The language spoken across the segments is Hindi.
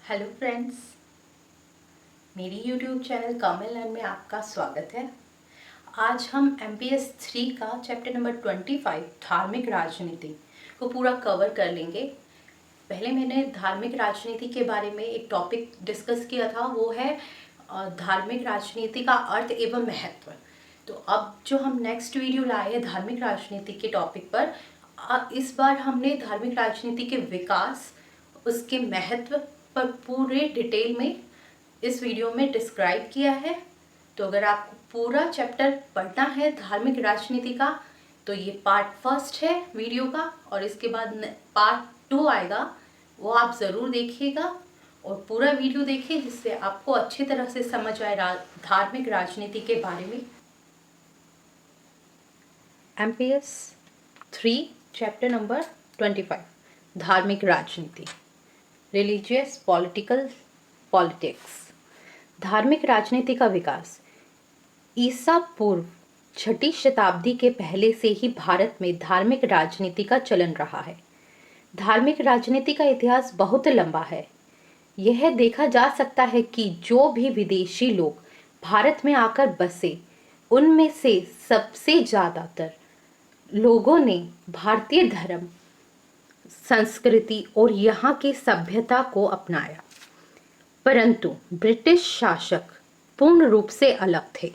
हेलो फ्रेंड्स, मेरी यूट्यूब चैनल कमल लर्न में आपका स्वागत है। आज हम MPS 3 का चैप्टर नंबर 25 धार्मिक राजनीति को पूरा कवर कर लेंगे। पहले मैंने धार्मिक राजनीति के बारे में एक टॉपिक डिस्कस किया था, वो है धार्मिक राजनीति का अर्थ एवं महत्व। तो अब जो हम नेक्स्ट वीडियो लाए हैं धार्मिक राजनीति के टॉपिक पर, इस बार हमने धार्मिक राजनीति के विकास, उसके महत्व पर पूरे डिटेल में इस वीडियो में डिस्क्राइब किया है। तो अगर आपको पूरा चैप्टर पढ़ना है धार्मिक राजनीति का तो ये पार्ट फर्स्ट है वीडियो का, और इसके बाद पार्ट 2 आएगा, वो आप ज़रूर देखिएगा और पूरा वीडियो देखिए जिससे आपको अच्छी तरह से समझ आए धार्मिक राजनीति के बारे में। MPS 3 चैप्टर नंबर 25 धार्मिक राजनीति, रिलीजियस पॉलिटिक्स। धार्मिक राजनीति का विकास ईसा पूर्व 6ठी शताब्दी के पहले से ही भारत में धार्मिक राजनीति का चलन रहा है। धार्मिक राजनीति का इतिहास बहुत लंबा है। यह देखा जा सकता है कि जो भी विदेशी लोग भारत में आकर बसे, उनमें से सबसे ज़्यादातर लोगों ने भारतीय धर्म, संस्कृति और यहाँ की सभ्यता को अपनाया, परंतु ब्रिटिश शासक पूर्ण रूप से अलग थे।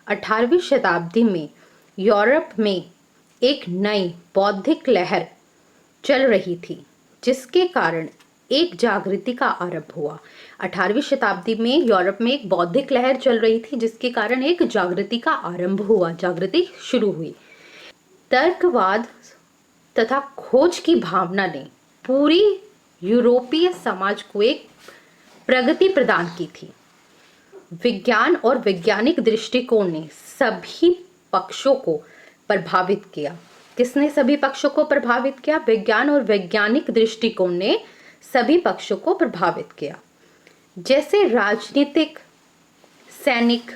18वीं शताब्दी में यूरोप में एक नई बौद्धिक लहर चल रही थी, जिसके कारण एक जागृति का आरंभ हुआ। 18वीं शताब्दी में यूरोप में एक बौद्धिक लहर चल रही थी, जिसके कारण एक जागृति का आरंभ हुआ, जागृति शुरू हुई। तर्कवाद तथा खोज की भावना ने पूरी यूरोपीय समाज को एक प्रगति प्रदान की थी। विज्ञान और वैज्ञानिक दृष्टिकोण ने सभी पक्षों को प्रभावित किया। किसने सभी पक्षों को प्रभावित किया? विज्ञान और वैज्ञानिक दृष्टिकोण ने सभी पक्षों को प्रभावित किया, जैसे राजनीतिक, सैनिक,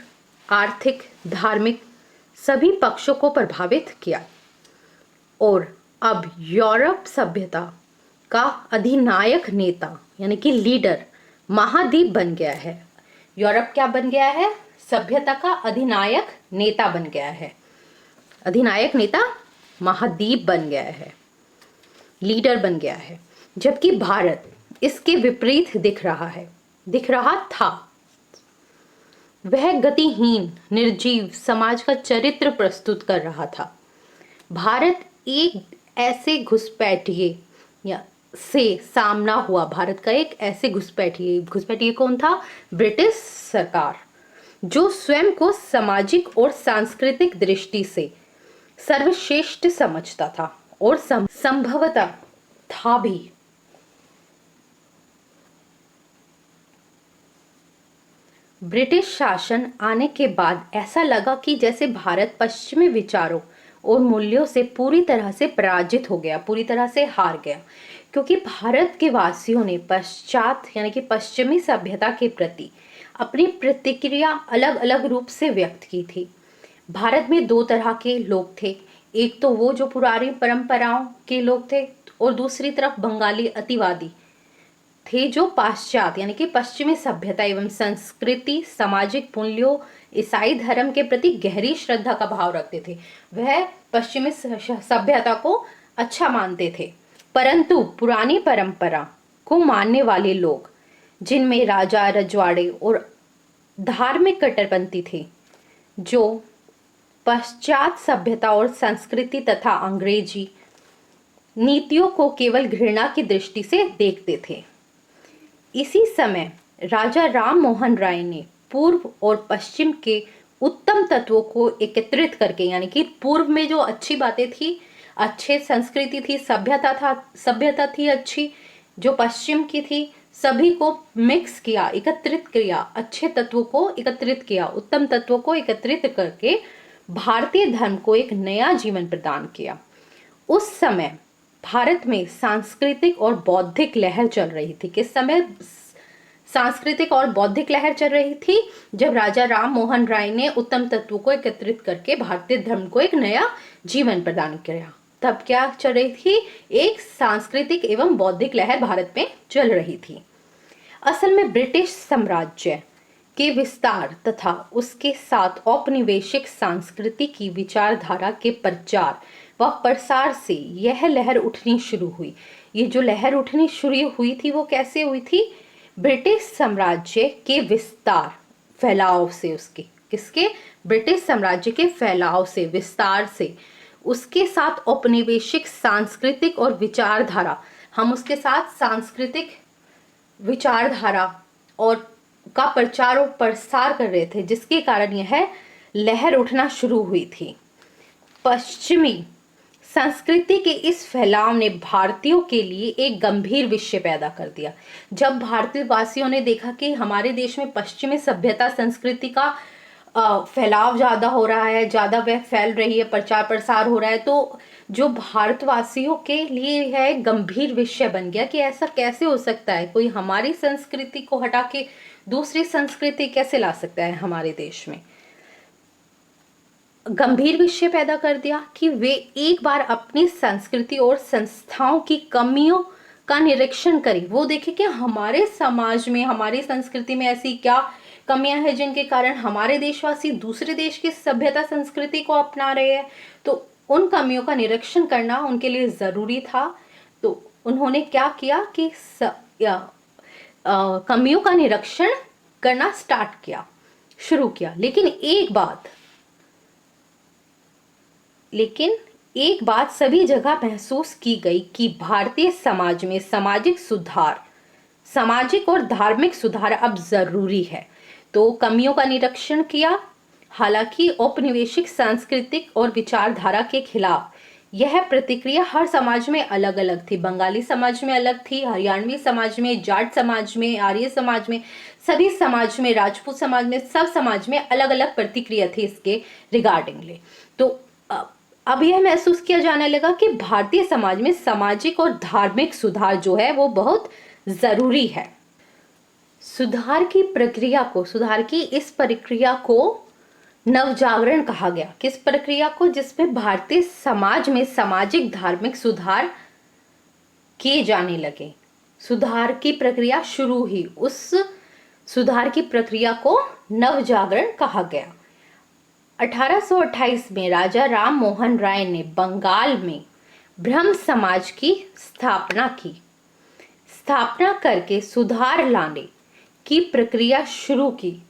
आर्थिक, धार्मिक, सभी पक्षों को प्रभावित किया। और अब यूरोप सभ्यता का अधिनायक नेता यानी कि लीडर महाद्वीप बन गया है। यूरोप क्या बन गया है? सभ्यता का अधिनायक नेता बन गया है। अधिनायक नेता महाद्वीप बन गया है, लीडर बन गया है, जबकि भारत इसके विपरीत दिख रहा था। वह गतिहीन, निर्जीव समाज का चरित्र प्रस्तुत कर रहा था। भारत एक ऐसे घुसपैठिए से सामना हुआ। भारत का एक ऐसे घुसपैठिए कौन था? ब्रिटिश सरकार, जो स्वयं को सामाजिक और सांस्कृतिक दृष्टि से सर्वश्रेष्ठ समझता था और संभवतः था भी। ब्रिटिश शासन आने के बाद ऐसा लगा कि जैसे भारत पश्चिमी विचारों और मूल्यों से पूरी तरह से पराजित हो गया, पूरी तरह से हार गया, क्योंकि भारत के वासियों ने पश्चात यानी कि पश्चिमी सभ्यता के प्रति अपनी प्रतिक्रिया अलग अलग रूप से व्यक्त की थी। भारत में 2 तरह के लोग थे, एक तो वो जो पुरानी परंपराओं के लोग थे, और दूसरी तरफ बंगाली अतिवादी थे, जो पाश्चात्य यानी कि पश्चिमी सभ्यता एवं संस्कृति, सामाजिक मूल्यों, ईसाई धर्म के प्रति गहरी श्रद्धा का भाव रखते थे। वह पश्चिमी सभ्यता को अच्छा मानते थे, परंतु पुरानी परंपरा को मानने वाले लोग, जिनमें राजा रजवाड़े और धार्मिक कट्टरपंथी थे, जो पश्चात सभ्यता और संस्कृति तथा अंग्रेजी नीतियों को केवल घृणा की दृष्टि से देखते थे। इसी समय राजा राम मोहन राय ने पूर्व और पश्चिम के उत्तम तत्वों को एकत्रित करके, यानी कि पूर्व में जो अच्छी बातें थी, अच्छे संस्कृति थी, सभ्यता थी अच्छी, जो पश्चिम की थी, सभी को मिक्स किया, एकत्रित किया, अच्छे तत्वों को एकत्रित किया, उत्तम तत्वों को एकत्रित करके भारतीय धर्म को एक नया जीवन प्रदान किया। उस समय भारत में सांस्कृतिक और बौद्धिक लहर चल रही थी। किस समय सांस्कृतिक और बौद्धिक लहर चल रही थी? जब राजा राम मोहन राय ने उत्तम तत्वों को एकत्रित करके भारतीय धर्म को एक नया जीवन प्रदान किया। तब क्या चल रही थी? एक सांस्कृतिक एवं बौद्धिक लहर भारत में चल रही थी। असल में ब्रिटिश साम्राज्य के विस्तार तथा उसके साथ औपनिवेशिक संस्कृति की विचारधारा के प्रचार व प्रसार से यह लहर उठनी शुरू हुई। ये जो लहर उठनी शुरू हुई थी वो कैसे हुई थी? ब्रिटिश साम्राज्य के विस्तार, फैलाव से, उसके किसके? ब्रिटिश साम्राज्य के फैलाव से, विस्तार से, उसके साथ औपनिवेशिक सांस्कृतिक और विचारधारा, हम उसके साथ सांस्कृतिक विचारधारा और का प्रचार और प्रसार कर रहे थे, जिसके कारण यह लहर उठना शुरू हुई थी। पश्चिमी संस्कृति के इस फैलाव ने भारतीयों के लिए एक गंभीर विषय पैदा कर दिया। जब भारतीय वासियों ने देखा कि हमारे देश में पश्चिमी सभ्यता संस्कृति का फैलाव ज़्यादा हो रहा है, ज़्यादा वह फैल रही है, प्रचार प्रसार हो रहा है, तो जो भारतवासियों के लिए यह गंभीर विषय बन गया कि ऐसा कैसे हो सकता है, कोई हमारी संस्कृति को हटा के दूसरी संस्कृति कैसे ला सकता है हमारे देश में। गंभीर विषय पैदा कर दिया कि वे एक बार अपनी संस्कृति और संस्थाओं की कमियों का निरीक्षण करें। वो देखें कि हमारे समाज में, हमारी संस्कृति में ऐसी क्या कमियां हैं जिनके कारण हमारे देशवासी दूसरे देश की सभ्यता संस्कृति को अपना रहे हैं। तो उन कमियों का निरीक्षण करना उनके लिए ज़रूरी था। तो उन्होंने क्या किया कि कमियों का निरीक्षण करना शुरू किया। लेकिन एक बात सभी जगह महसूस की गई कि भारतीय समाज में सामाजिक और धार्मिक सुधार अब जरूरी है। तो कमियों का निरीक्षण किया। हालांकि औपनिवेशिक सांस्कृतिक और विचारधारा के खिलाफ यह प्रतिक्रिया हर समाज में अलग अलग थी। बंगाली समाज में अलग थी, हरियाणवी समाज में, जाट समाज में, आर्य समाज में, सभी समाज में, राजपूत समाज में, सब समाज में अलग अलग प्रतिक्रिया थी इसके रिगार्डिंगली। तो अब यह महसूस किया जाने लगा कि भारतीय समाज में सामाजिक और धार्मिक सुधार जो है वो बहुत जरूरी है। सुधार की इस प्रक्रिया को नवजागरण कहा गया। किस प्रक्रिया को? जिसमें भारतीय समाज में सामाजिक धार्मिक सुधार किए जाने लगे। सुधार की प्रक्रिया शुरू हुई, उस सुधार की प्रक्रिया को नवजागरण कहा गया। 1828 में राजा राम मोहन राय ने बंगाल में ब्रह्म समाज की स्थापना करके सुधार लाने की प्रक्रिया शुरू की।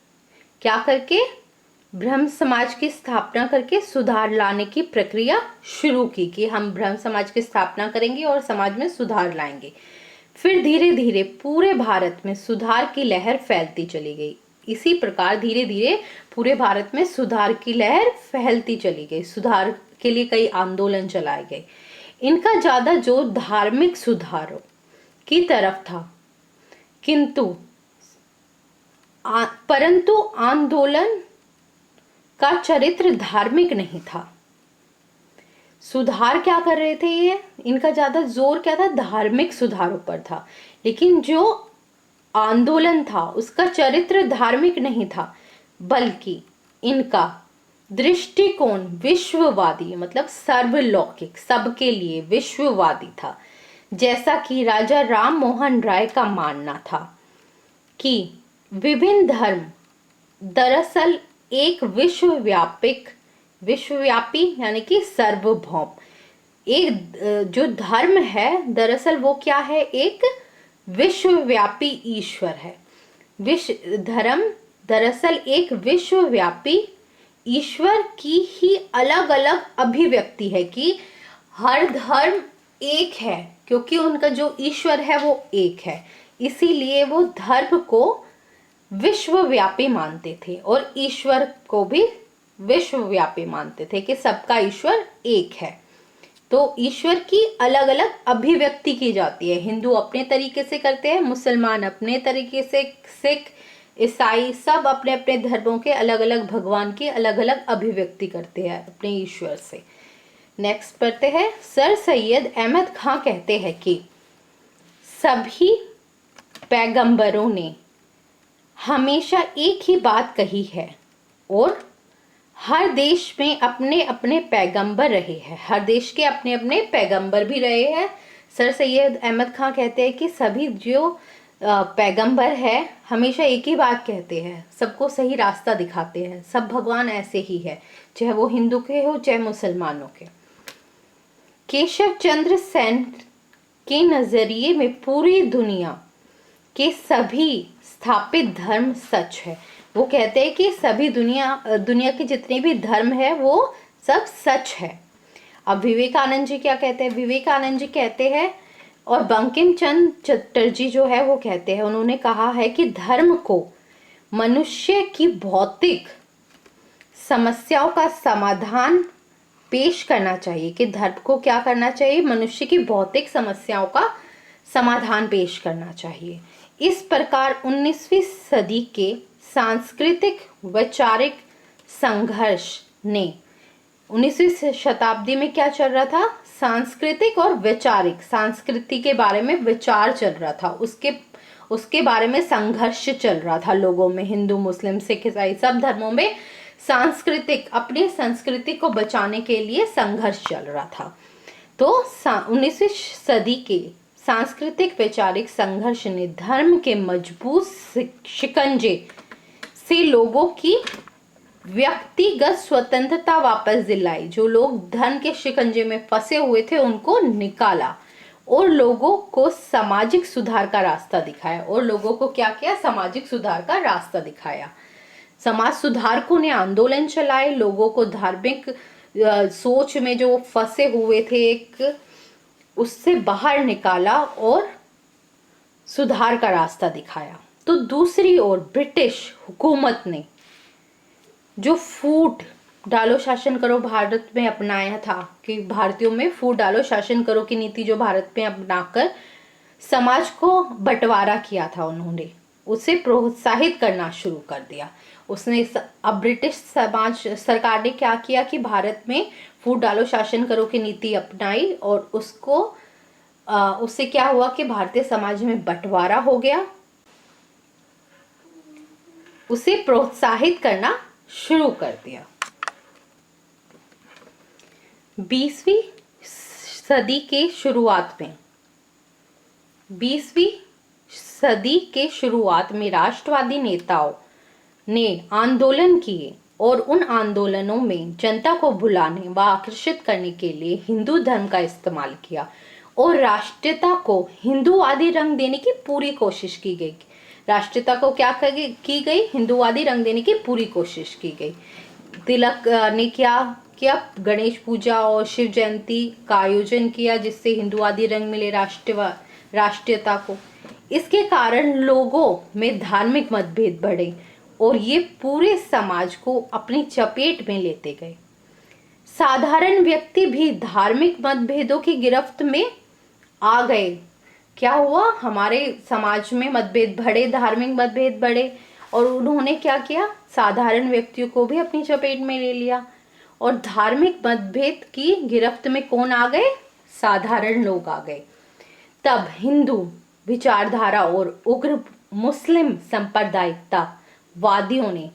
क्या करके? ब्रह्म समाज की स्थापना करके सुधार लाने की प्रक्रिया शुरू की कि हम ब्रह्म समाज की स्थापना करेंगे और समाज में सुधार लाएंगे। फिर धीरे धीरे पूरे भारत में सुधार की लहर फैलती चली गई। इसी प्रकार धीरे धीरे पूरे भारत में सुधार की लहर फैलती चली गई। सुधार के लिए कई आंदोलन चलाए गए। इनका ज्यादा जोर धार्मिक सुधारों की तरफ था, परंतु आंदोलन का चरित्र धार्मिक नहीं था। सुधार क्या कर रहे थे ये? इनका ज्यादा जोर क्या था? धार्मिक सुधारों पर था। लेकिन जो आंदोलन था उसका चरित्र धार्मिक नहीं था, बल्कि इनका दृष्टिकोण विश्ववादी, मतलब सर्वलौकिक, सबके लिए विश्ववादी था। जैसा कि राजा राम मोहन राय का मानना था कि विभिन्न धर्म दरअसल एक विश्वव्यापी यानी कि सार्वभौम एक जो धर्म है, दरअसल वो क्या है? एक विश्वव्यापी ईश्वर है। धर्म दरअसल एक विश्वव्यापी ईश्वर की ही अलग अलग अभिव्यक्ति है कि हर धर्म एक है, क्योंकि उनका जो ईश्वर है वो एक है, इसीलिए वो धर्म को विश्वव्यापी मानते थे और ईश्वर को भी विश्वव्यापी मानते थे कि सबका ईश्वर एक है। तो ईश्वर की अलग अलग अभिव्यक्ति की जाती है। हिंदू अपने तरीके से करते हैं, मुसलमान अपने तरीके से, सिख, ईसाई सब अपने अपने धर्मों के अलग अलग भगवान की अलग अलग अभिव्यक्ति करते हैं अपने ईश्वर से। नेक्स्ट पढ़ते हैं। सर सैयद अहमद खां कहते हैं कि सभी पैगंबरों ने हमेशा एक ही बात कही है और हर देश में अपने अपने पैगंबर रहे हैं। हर देश के अपने अपने पैगंबर भी रहे हैं। सर सैयद अहमद खां कहते हैं कि सभी जो पैगंबर है, हमेशा एक ही बात कहते हैं, सबको सही रास्ता दिखाते हैं। सब भगवान ऐसे ही है, चाहे वो हिंदू के हो चाहे मुसलमानों के। केशव चंद्र सेन के नजरिए में पूरी दुनिया के सभी स्थापित धर्म सच है। वो कहते हैं कि सभी दुनिया के जितने भी धर्म है वो सब सच है। अब विवेकानंद जी क्या कहते हैं? विवेकानंद जी कहते हैं, और बंकिम चंद्र चटर्जी जो है वो कहते हैं, उन्होंने कहा है कि धर्म को मनुष्य की भौतिक समस्याओं का समाधान पेश करना चाहिए। कि धर्म को क्या करना चाहिए? मनुष्य की भौतिक समस्याओं का समाधान पेश करना चाहिए। इस प्रकार 19वीं सदी के सांस्कृतिक वैचारिक संघर्ष ने 19वीं शताब्दी में क्या चल रहा था? सांस्कृतिक और वैचारिक, संस्कृति के बारे में विचार चल रहा था, उसके बारे में संघर्ष चल रहा था लोगों में, हिंदू मुस्लिम सिख ईसाई सब धर्मों में सांस्कृतिक, अपनी संस्कृति को बचाने के लिए संघर्ष चल रहा था। तो 19वीं सदी के सांस्कृतिक वैचारिक संघर्ष ने धर्म के मजबूत शिकंजे से लोगों की व्यक्तिगत स्वतंत्रता वापस दिलाई। जो लोग धर्म के शिकंजे में फंसे हुए थे उनको निकाला और लोगों को सामाजिक सुधार का रास्ता दिखाया। और लोगों को क्या किया? सामाजिक सुधार का रास्ता दिखाया। समाज सुधारकों ने आंदोलन चलाए, लोगों को धार्मिक सोच में जो फंसे हुए थे एक उससे बाहर निकाला और सुधार का रास्ता दिखाया। तो दूसरी ओर ब्रिटिश हुकूमत ने जो फूट डालो शासन करो भारत में अपनाया था, कि भारतीयों में फूट डालो शासन करो की नीति जो भारत में अपनाकर समाज को बंटवारा किया था, उन्होंने उसे प्रोत्साहित करना शुरू कर दिया। उसने अब ब्रिटिश समाज सरकार ने क्या किया कि भारत में फूट डालो शासन करो की नीति अपनाई और उससे क्या हुआ कि भारतीय समाज में बंटवारा हो गया, उसे प्रोत्साहित करना शुरू कर दिया। 20वीं सदी के शुरुआत में राष्ट्रवादी नेताओं ने आंदोलन किए और उन आंदोलनों में जनता को भुलाने व आकर्षित करने के लिए हिंदू धर्म का इस्तेमाल किया और राष्ट्रीयता को हिंदूवादी रंग देने की पूरी कोशिश की गई। राष्ट्रीयता को क्या की गई? हिंदूवादी रंग देने की पूरी कोशिश की गई। तिलक ने क्या किया? गणेश पूजा और शिव जयंती का आयोजन किया जिससे हिंदूवादी रंग मिले राष्ट्रीयता को। इसके कारण लोगों में धार्मिक मतभेद बढ़े और ये पूरे समाज को अपनी चपेट में लेते गए। साधारण व्यक्ति भी धार्मिक मतभेदों की गिरफ्त में आ गए। क्या हुआ? हमारे समाज में मतभेद बढ़े, धार्मिक मतभेद बढ़े और उन्होंने क्या किया? साधारण व्यक्तियों को भी अपनी चपेट में ले लिया और धार्मिक मतभेद की गिरफ्त में कौन आ गए? साधारण लोग आ गए। तब हिंदू विचारधारा और उग्र मुस्लिम सांप्रदायिकता वादियों ने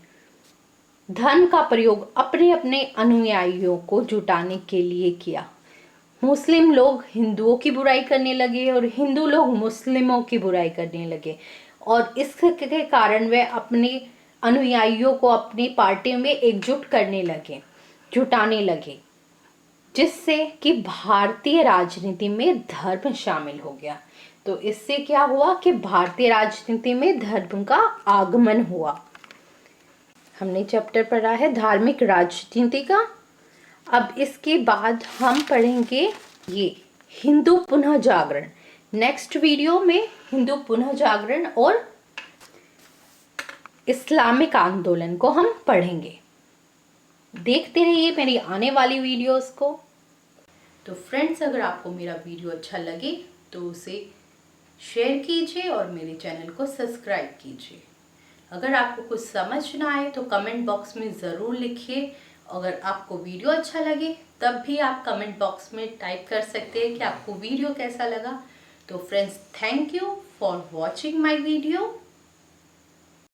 धर्म का प्रयोग अपने अपने अनुयायियों को जुटाने के लिए किया। मुस्लिम लोग हिंदुओं की बुराई करने लगे और हिंदू लोग मुस्लिमों की बुराई करने लगे और इसके कारण वे अपने अनुयायियों को अपनी पार्टी में एकजुट करने लगे, जुटाने लगे, जिससे कि भारतीय राजनीति में धर्म शामिल हो गया। तो इससे क्या हुआ कि भारतीय राजनीति में धर्म का आगमन हुआ। हमने चैप्टर पढ़ा है धार्मिक राजनीति का। अब इसके बाद हम पढ़ेंगे ये हिंदू पुनः जागरण। नेक्स्ट वीडियो में हिंदू पुनः जागरण और इस्लामिक आंदोलन को हम पढ़ेंगे। देखते रहिए मेरी आने वाली वीडियोस को। तो फ्रेंड्स, अगर आपको मेरा वीडियो अच्छा लगे तो उसे शेयर कीजिए और मेरे चैनल को सब्सक्राइब कीजिए। अगर आपको कुछ समझ ना आए तो कमेंट बॉक्स में ज़रूर लिखिए। अगर आपको वीडियो अच्छा लगे तब भी आप कमेंट बॉक्स में टाइप कर सकते हैं कि आपको वीडियो कैसा लगा। तो friends, thank you for watching my video.